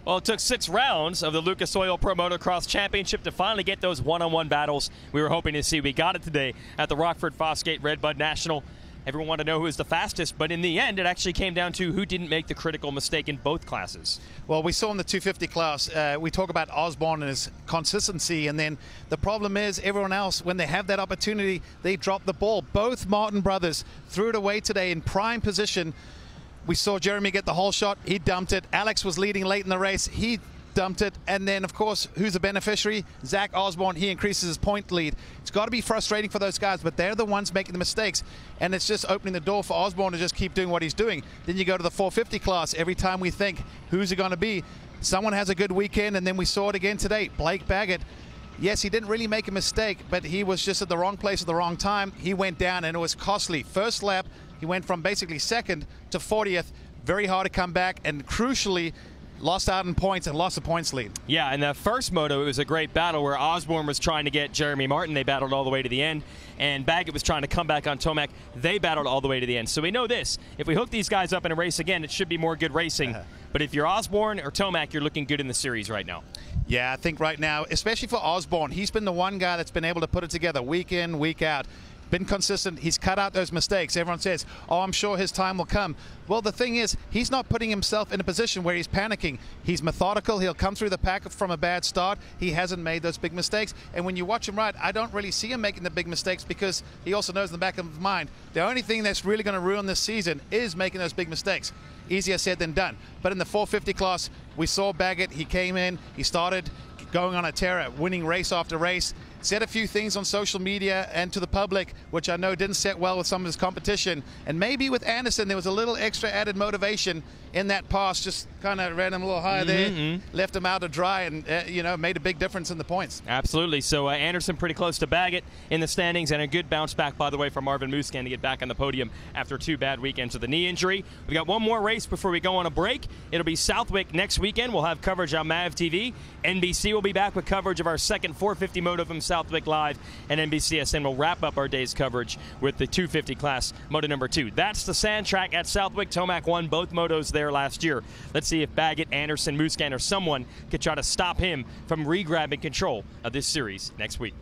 Well, it took 6 rounds of the Lucas Oil Pro Motocross Championship to finally get those one-on-one battles we were hoping to see. We got it today at the Rockford Fosgate RedBud National. Everyone wanted to know who was the fastest, but in the end, it actually came down to who didn't make the critical mistake in both classes. Well, we saw in the 250 class, we talk about Osborne and his consistency, and then the problem is everyone else, when they have that opportunity, they drop the ball. Both Martin brothers threw it away today in prime position. We saw Jeremy get the whole shot. He dumped it. Alex was leading late in the race. He dumped it. And then, of course, who's the beneficiary? Zach Osborne. He increases his point lead. It's got to be frustrating for those guys, but they're the ones making the mistakes. And it's just opening the door for Osborne to just keep doing what he's doing. Then you go to the 450 class. Every time we think, who's it going to be? Someone has a good weekend, and then we saw it again today. Blake Baggett. Yes, he didn't really make a mistake, but he was just at the wrong place at the wrong time. He went down, and it was costly. First lap, he went from basically second to 40th. Very hard to come back, and crucially, lost out in points and lost the points lead. Yeah, in the first moto, it was a great battle where Osborne was trying to get Jeremy Martin. They battled all the way to the end. And Baggett was trying to come back on Tomac. They battled all the way to the end. So we know this. If we hook these guys up in a race again, it should be more good racing. But if you're Osborne or Tomac, you're looking good in the series right now. Yeah, I think right now, especially for Osborne, he's been the one guy that's been able to put it together week in, week out. Been consistent. He's cut out those mistakes. Everyone says, oh, I'm sure his time will come. Well, the thing is, he's not putting himself in a position where he's panicking. He's methodical. He'll come through the pack from a bad start. He hasn't made those big mistakes. And when you watch him ride, I don't really see him making the big mistakes because he also knows in the back of his mind, the only thing that's really going to ruin this season is making those big mistakes. Easier said than done. But in the 450 class, we saw Baggett. He came in. He started going on a tear, winning race after race. Said a few things on social media and to the public, which I know didn't set well with some of his competition. And maybe with Anderson, there was a little extra added motivation in that pass, just kind of ran him a little higher there, left him out to dry, and you know, made a big difference in the points. Absolutely. So Anderson pretty close to Baggett in the standings, and a good bounce back, by the way, for Marvin Musquin to get back on the podium after 2 bad weekends with a knee injury. We got one more race before we go on a break. It'll be Southwick next weekend. We'll have coverage on MAV TV. NBC will be back with coverage of our second 450 moto from Southwick Live, and NBCSN will wrap up our day's coverage with the 250 class moto number 2. That's the sand track at Southwick. Tomac won both motos there last year. Let's see if Baggett, Anderson, Musquin, or someone could try to stop him from re-grabbing control of this series next week.